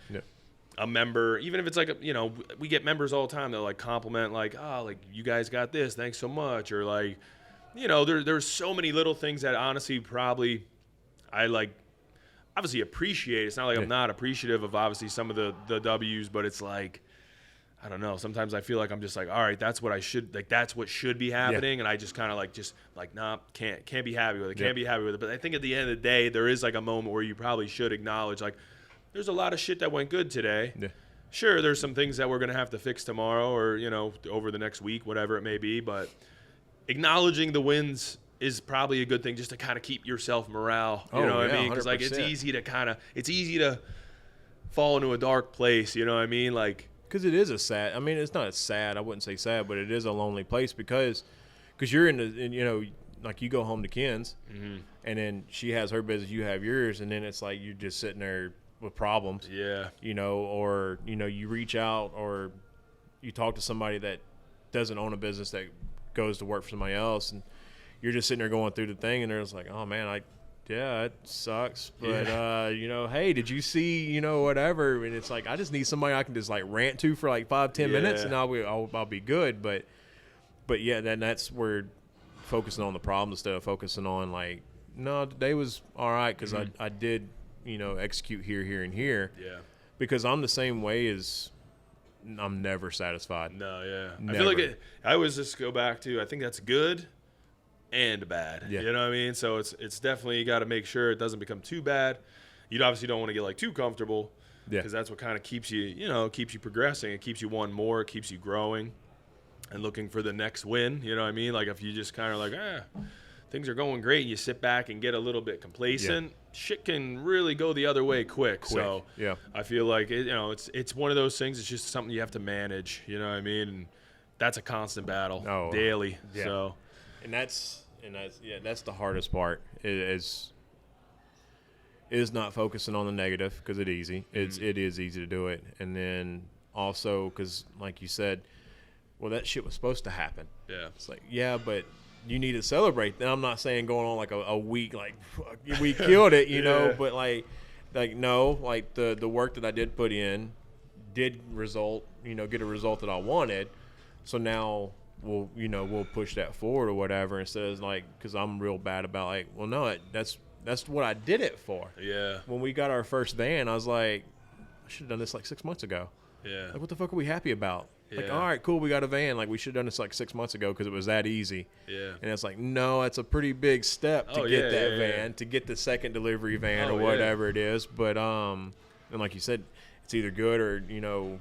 A: a member, even if it's like, you know, we get members all the time that like compliment like, oh, like you guys got this, thanks so much. Or like, you know, there's so many little things that honestly probably I like obviously appreciate. It's not like I'm not appreciative of obviously some of the W's, but it's like, I don't know. Sometimes I feel like I'm just like, all right, that's what I should, like, that's what should be happening. And I just kind of like, nah, can't be happy with it. Can't be happy with it. But I think at the end of the day, there is like a moment where you probably should acknowledge like, there's a lot of shit that went good today. Yeah. Sure. There's some things that we're going to have to fix tomorrow or, you know, over the next week, whatever it may be. But acknowledging the wins is probably a good thing just to kind of keep yourself morale. You know what I mean? Because like it's easy to fall into a dark place. You know what I mean? Like,
B: because it is a sad. I mean, it's not sad. I wouldn't say sad, but it is a lonely place because you're you know, like you go home to Ken's, and then she has her business, you have yours, and then it's like you're just sitting there with problems.
A: Yeah.
B: You know, or you know, you reach out or you talk to somebody that doesn't own a business that goes to work for somebody else, and you're just sitting there going through the thing, and they're just like, oh man, yeah, it sucks, but you know, hey, did you see, you know, whatever? And it's like, I just need somebody I can just like rant to for like 5-10 minutes, and I'll be good. But yeah, then that's where focusing on the problem instead of focusing on like, no, today was all right because I did, you know, execute here, and here.
A: Yeah.
B: Because I'm the same way as I'm never satisfied.
A: No, yeah.
B: Never.
A: I feel like I always just go back to, I think that's good and bad.
B: Yeah.
A: You know what I mean? So it's definitely, you got to make sure it doesn't become too bad. You obviously don't want to get like too comfortable, because that's what kind of keeps you, you know, keeps you progressing. It keeps you wanting more. It keeps you growing and looking for the next win. You know what I mean? Like if you just kind of like, things are going great and you sit back and get a little bit complacent, shit can really go the other way quick. So I feel like you know, it's one of those things. It's just something you have to manage. You know what I mean? And that's a constant battle daily.
B: Yeah.
A: So.
B: And that's the hardest part is not focusing on the negative, because it is easy to do it, and then also because like you said, well, that shit was supposed to happen.
A: Yeah,
B: it's like, yeah, but you need to celebrate. Then I'm not saying going on like a week like we killed it, you know, but like no, like the work that I did put in did result, you know, get a result that I wanted. So now we'll push that forward or whatever, instead of like, because I'm real bad about like, well, no, that's what I did it for.
A: Yeah.
B: When we got our first van, I was like, I should have done this like 6 months ago.
A: Yeah.
B: Like, what the fuck are we happy about? Like,
A: Yeah.
B: all right, cool, we got a van. Like, we should have done this like 6 months ago because it was that easy.
A: Yeah.
B: And it's like, no, it's a pretty big step to get that van, to get the second delivery van or whatever it is. But and like you said, it's either good or, you know,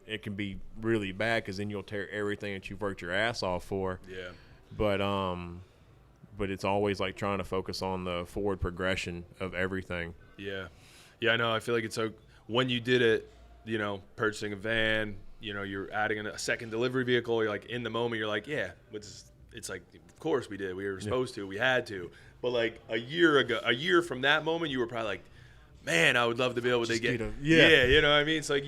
B: it can be really bad, because then you'll tear everything that you've worked your ass off for.
A: Yeah.
B: But it's always like trying to focus on the forward progression of everything.
A: Yeah. Yeah, I know. I feel like it's when you did it, you know, purchasing a van, you know, you're adding a second delivery vehicle, you're like in the moment, you're like, yeah, it's like, of course we did. We were supposed to. We had to. But like a year from that moment, you were probably like, man, I would love to be able to get yeah, you know what I mean? It's like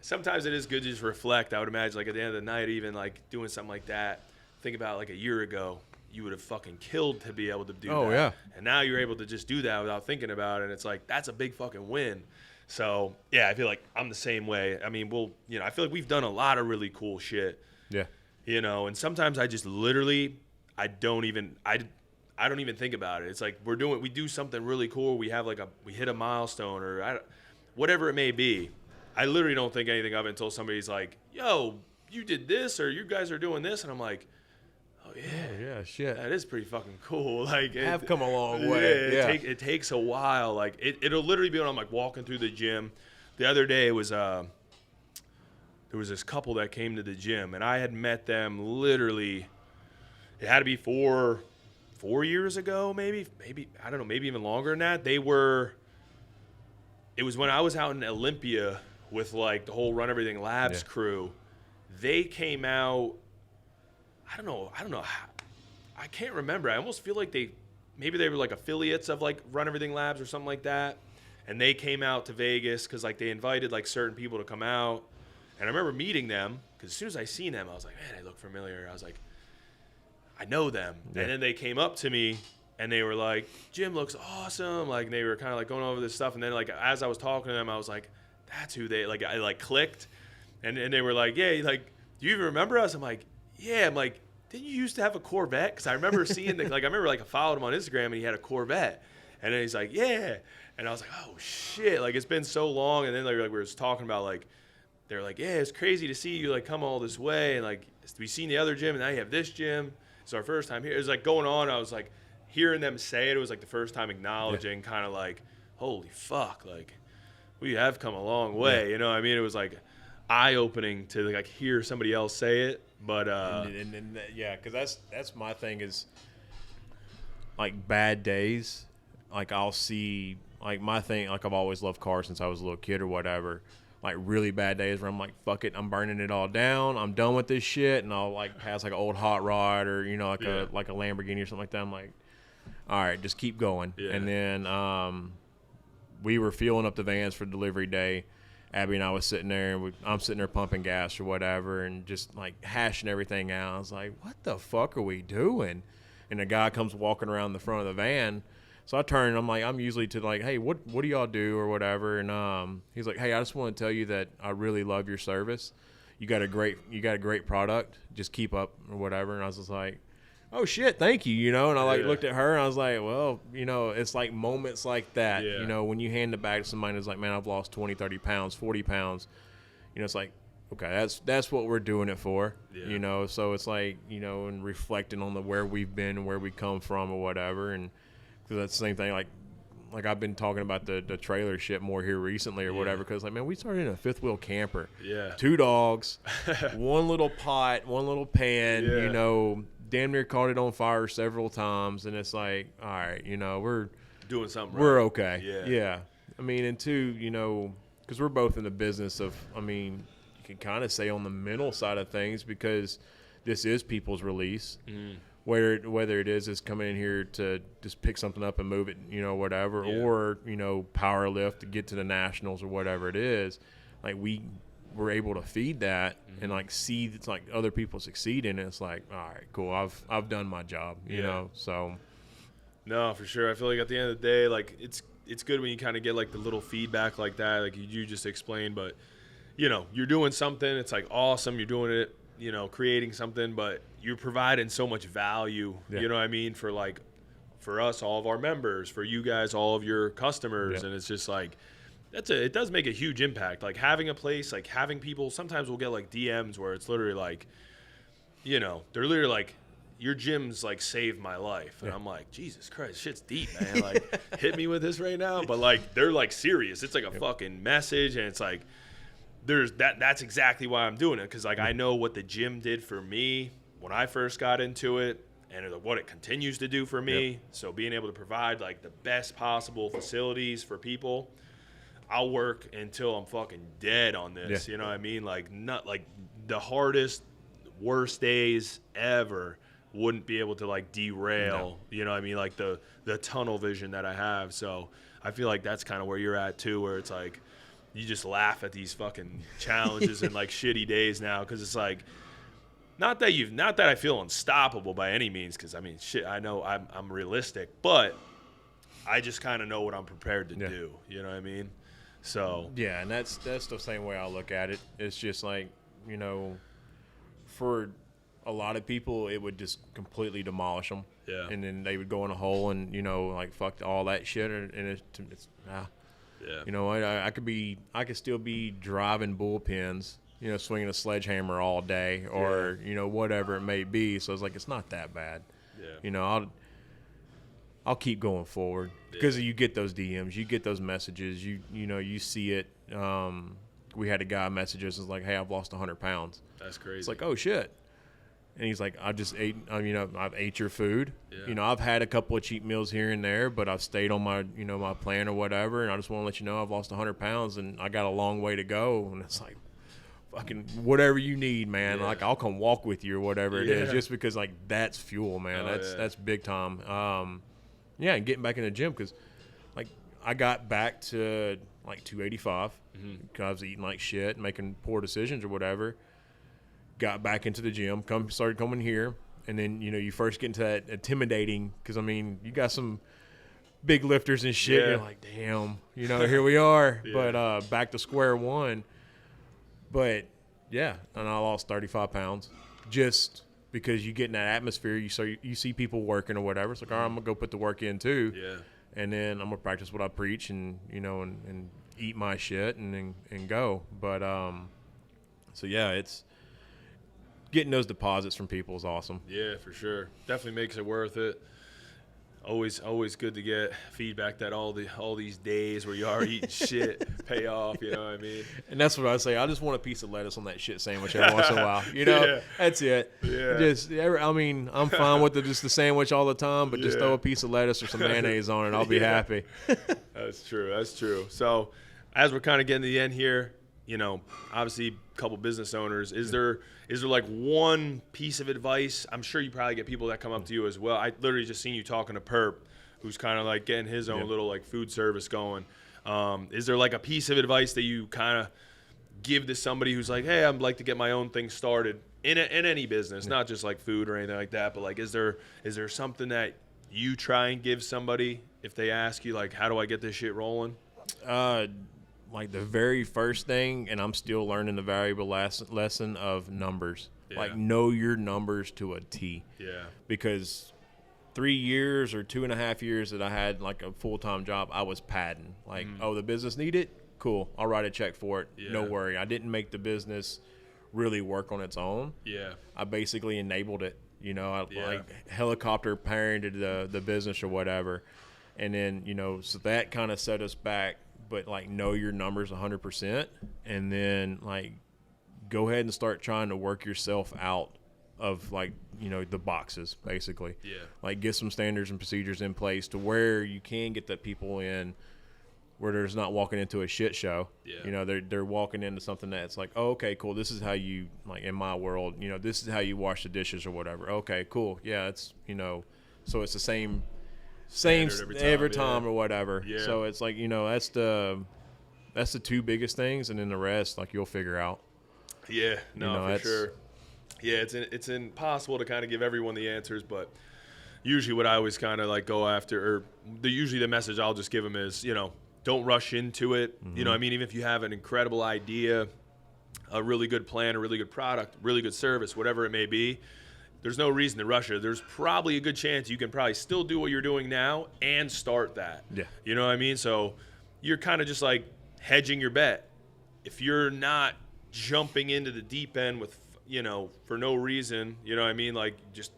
A: sometimes it is good to just reflect. I would imagine, like at the end of the night, even like doing something like that, think about like a year ago, you would have fucking killed to be able to do that.
B: Oh, yeah.
A: And now you're able to just do that without thinking about it. And it's like, that's a big fucking win. So, yeah, I feel like I'm the same way. I mean, I feel like we've done a lot of really cool shit.
B: Yeah.
A: You know, and sometimes I just literally, I don't even think about it. It's like we do something really cool. We have like we hit a milestone or whatever it may be. I literally don't think anything of it until somebody's like, yo, you did this, or you guys are doing this. And I'm like, oh, yeah,
B: shit.
A: That is pretty fucking cool. Like,
B: I've come a long way.
A: Yeah. It takes a while. Like, it'll literally be when I'm like walking through the gym. The other day was, there was this couple that came to the gym, and I had met them literally, it had to be 4 years ago, maybe, I don't know, maybe even longer than that. It was when I was out in Olympia with like the whole Run Everything Labs crew. They came out, I don't know. I can't remember. I almost feel like maybe they were like affiliates of like Run Everything Labs or something like that. And they came out to Vegas because like they invited like certain people to come out. And I remember meeting them, because as soon as I seen them, I was like, man, they look familiar. I was like, I know them. Yeah. And then they came up to me and they were like, Jim looks awesome. Like, and they were kind of like going over this stuff. And then like as I was talking to them, I was like, that's who they like. I like clicked, and they were like, yeah, like, do you even remember us? I'm like, yeah. I'm like, didn't you used to have a Corvette? Because I remember seeing I remember like I followed him on Instagram and he had a Corvette, and then he's like, yeah, and I was like, oh shit, like it's been so long. And then like we were just talking about like, they're like, yeah, it's crazy to see you like come all this way, and like we seen the other gym and now you have this gym. It's our first time here. It was like going on. I was like hearing them say it. It was like the first time acknowledging, kind of like, holy fuck, like. We have come a long way, you know. I mean, it was like eye-opening to like hear somebody else say it, but
B: because that's my thing is like bad days. Like I'll see like my thing, like I've always loved cars since I was a little kid or whatever. Like really bad days where I'm like, fuck it, I'm burning it all down. I'm done with this shit, and I'll like pass like an old hot rod or like a Lamborghini or something like that. I'm like, all right, just keep going. Yeah. And then we were fueling up the vans for delivery day. Abby and I was sitting there, and I'm sitting there pumping gas or whatever, and just like hashing everything out. I was like, what the fuck are we doing? And a guy comes walking around the front of the van. So I turn, and I'm like, I'm usually to like, hey, what do y'all do or whatever? And he's like, hey, I just want to tell you that I really love your service. You got a great product. Just keep up or whatever. And I was just like, oh shit, thank you, And I like looked at her, and I was like, well, it's like moments like that, when you hand the bag to somebody that's like, man, I've lost 20, 30 pounds, 40 pounds, it's like, okay, that's what we're doing it for, So it's like, and reflecting on where we've been and where we come from or whatever, and because that's the same thing, like I've been talking about the trailer shit more here recently or whatever, because like, man, we started in a fifth wheel camper, 2 dogs, 1 little pot, 1 little pan, damn near caught it on fire several times, and it's like, all right, we're
A: doing something
B: we're
A: right.
B: okay. Yeah. I mean, and 2, because we're both in the business of, I mean, you can kind of say on the mental side of things, because this is people's release. Whether it is coming in here to just pick something up and move it, whatever, or, power lift to get to the nationals or whatever it is, like we're able to feed that and like see it's like other people succeed in it. It's like, all right, cool. I've done my job, so.
A: No, for sure. I feel like at the end of the day, like it's good when you kind of get like the little feedback like that, like you just explained, but you're doing something. It's like awesome. You're doing it, creating something, but you're providing so much value, you know what I mean? For us, all of our members, for you guys, all of your customers. And it's just like, it does make a huge impact. Like having a place, like having people, sometimes we'll get like DMs where it's literally like, they're literally like, your gym's like saved my life. And I'm like, Jesus Christ, shit's deep, man. Like hit me with this right now. But like, they're like serious. It's like a fucking message. And it's like, that's exactly why I'm doing it. Cause like, I know what the gym did for me when I first got into it, and what it continues to do for me. So being able to provide like the best possible facilities for people, I'll work until I'm fucking dead on this. You know what I mean? Like not like the hardest, worst days ever wouldn't be able to like derail, you know what I mean? Like the tunnel vision that I have. So I feel like that's kind of where you're at too, where it's like, you just laugh at these fucking challenges and like shitty days now. Cause it's like, not that I feel unstoppable by any means, because I mean, shit, I know I'm realistic, but I just kind of know what I'm prepared to do. You know what I mean? So
B: yeah, and that's the same way I look at it. It's just like, for a lot of people, it would just completely demolish them. Yeah, and then they would go in a hole and like fuck all that shit, and it's yeah. I could still be driving bullpens, swinging a sledgehammer all day, or whatever it may be. So it's like, it's not that bad. Yeah. I'll keep going forward because you get those DMs, you get those messages, you see it. We had a guy message us, was like, hey, I've lost 100 pounds.
A: That's crazy.
B: It's like, oh shit. And he's like, I just ate, I've ate your food. Yeah. I've had a couple of cheat meals here and there, but I've stayed on my, my plan or whatever. And I just want to let you know I've lost 100 pounds and I got a long way to go. And it's like, fucking whatever you need, man. Yeah. Like I'll come walk with you or whatever it is, just because like that's fuel, man. That's big time. And getting back in the gym, because like I got back to like 285 because I was eating like shit, making poor decisions or whatever. Got back into the gym, started coming here, and then you first get into that intimidating, because I mean you got some big lifters and shit. And you're like, damn, here we are. But back to square one. But yeah, and I lost 35 pounds just because you get in that atmosphere. You see people working or whatever. It's like, all right, I'm gonna go put the work in too. Yeah. And then I'm gonna practice what I preach, and and eat my shit, and go. But so yeah, it's. Getting those deposits from people is awesome.
A: Yeah, for sure. Definitely makes it worth it. Always good to get feedback that all these days where you are eating shit pay off, you know what I mean?
B: And that's what I say. I just want a piece of lettuce on that shit sandwich every once in a while. That's it. Yeah. I'm fine with just the sandwich all the time, but just throw a piece of lettuce or some mayonnaise on it. I'll be happy.
A: Oh That's true. That's true. So as we're kind of getting to the end here, obviously a couple business owners, is there like one piece of advice? I'm sure you probably get people that come up to you as well. I literally just seen you talking to Perp, who's kind of like getting his own little like food service going. Is there like a piece of advice that you kind of give to somebody who's like, hey, I'd like to get my own thing started in any business, not just like food or anything like that, but like, is there something that you try and give somebody if they ask you like, how do I get this shit rolling?
B: Like the very first thing, and I'm still learning the valuable lesson of numbers.
A: Yeah.
B: Like know your numbers to a T.
A: Yeah.
B: Because 3 years or 2.5 years that I had like a full-time job, I was padding. Like, oh, the business need it? Cool. I'll write a check for it.
A: Yeah.
B: No worry. I didn't make the business really work on its own.
A: Yeah.
B: I basically enabled it. I like helicopter parented the business or whatever. And then, so that kind of set us back. But like know your numbers 100%, and then like go ahead and start trying to work yourself out of like the boxes basically.
A: Yeah.
B: Like get some standards and procedures in place to where you can get the people in where there's not walking into a shit show.
A: Yeah.
B: They're walking into something that's like, oh, okay, cool. This is how you like in my world. This is how you wash the dishes or whatever. Okay, cool. Yeah, it's so it's the same every time or whatever.
A: Yeah.
B: So it's like that's the two biggest things, and then the rest like you'll figure out.
A: Yeah, for sure. Yeah, it's impossible to kind of give everyone the answers, but usually what I always kind of like go after, or usually the message I'll just give them is don't rush into it. I mean, even if you have an incredible idea, a really good plan, a really good product, really good service, whatever it may be, there's no reason to rush it. There's probably a good chance you can probably still do what you're doing now and start that.
B: Yeah.
A: You know what I mean? So you're kind of just like hedging your bet. If you're not jumping into the deep end with, for no reason, you know what I mean? Like just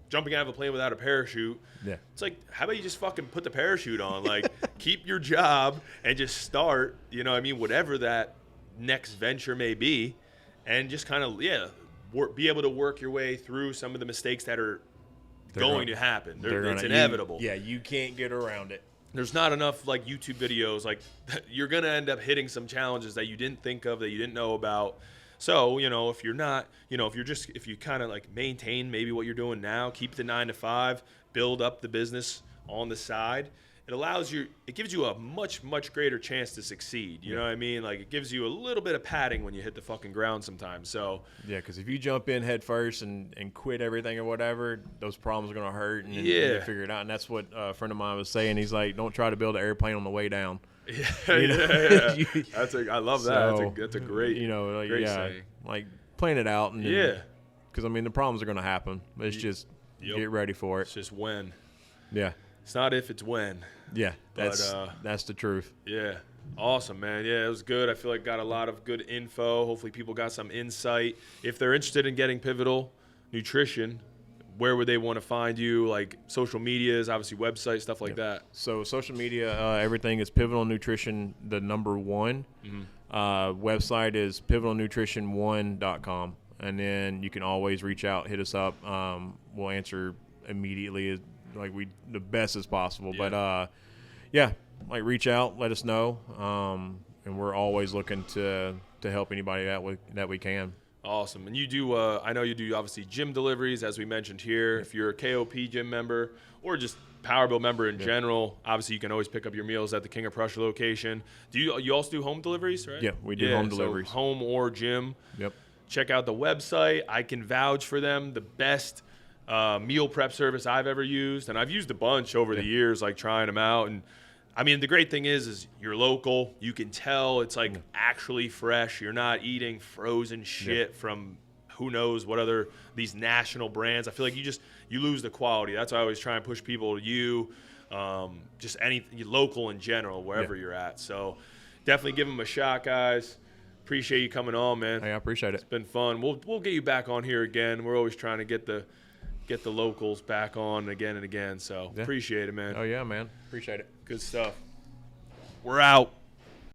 A: jumping out of a plane without a parachute.
B: Yeah.
A: It's like, how about you just fucking put the parachute on? Like keep your job and just start, whatever that next venture may be, and just kind of, be able to work your way through some of the mistakes that are going to happen. It's inevitable.
B: You can't get around it.
A: There's not enough like YouTube videos. Like you're going to end up hitting some challenges that you didn't think of, that you didn't know about. So, if you're not, if you kind of like maintain maybe what you're doing now, keep the 9 to 5, build up the business on the side. It gives you a much, much greater chance to succeed. You know what I mean? Like it gives you a little bit of padding when you hit the fucking ground sometimes. So
B: yeah, because if you jump in head first and quit everything or whatever, those problems are going to hurt, and then you figure it out. And that's what a friend of mine was saying. He's like, don't try to build an airplane on the way down.
A: Yeah. I love that.
B: So,
A: that's a great, great saying.
B: Like plan it out. And because I mean the problems are going to happen. It's just get ready for it.
A: It's just when.
B: Yeah.
A: It's not if, it's when.
B: Yeah, that's the truth.
A: Yeah. Awesome, man. Yeah, it was good. I feel like got a lot of good info. Hopefully people got some insight. If they're interested in getting Pivotal Nutrition, where would they want to find you? Like social medias, obviously website, stuff like that.
B: So social media, everything is Pivotal Nutrition, the number 1. Website is pivotalnutrition1.com. And then you can always reach out, hit us up. We'll answer immediately, like the best as possible. But like reach out, let us know, and we're always looking to help anybody that we can.
A: Awesome. And you do I know you do obviously gym deliveries, as we mentioned here. If you're a KOP gym member or just PWRBLD member in general, obviously you can always pick up your meals at the King of Prussia location. Do you also do home deliveries, right?
B: Yeah, we do home deliveries.
A: Home or gym.
B: Yep.
A: Check out the website. I can vouch for them. The best meal prep service I've ever used, and I've used a bunch over the years, like trying them out. And I mean, the great thing is you're local. You can tell it's like actually fresh. You're not eating frozen shit from who knows what other these national brands. I feel like you lose the quality. That's why I always try and push people to just anything local in general, wherever you're at. So definitely give them a shot, guys. Appreciate you coming on, man.
B: Hey, I appreciate it.
A: It's been fun. We'll get you back on here again. We're always trying to get the locals back on again and again. So appreciate it, man.
B: Oh yeah, man. Appreciate it.
A: Good stuff. We're out.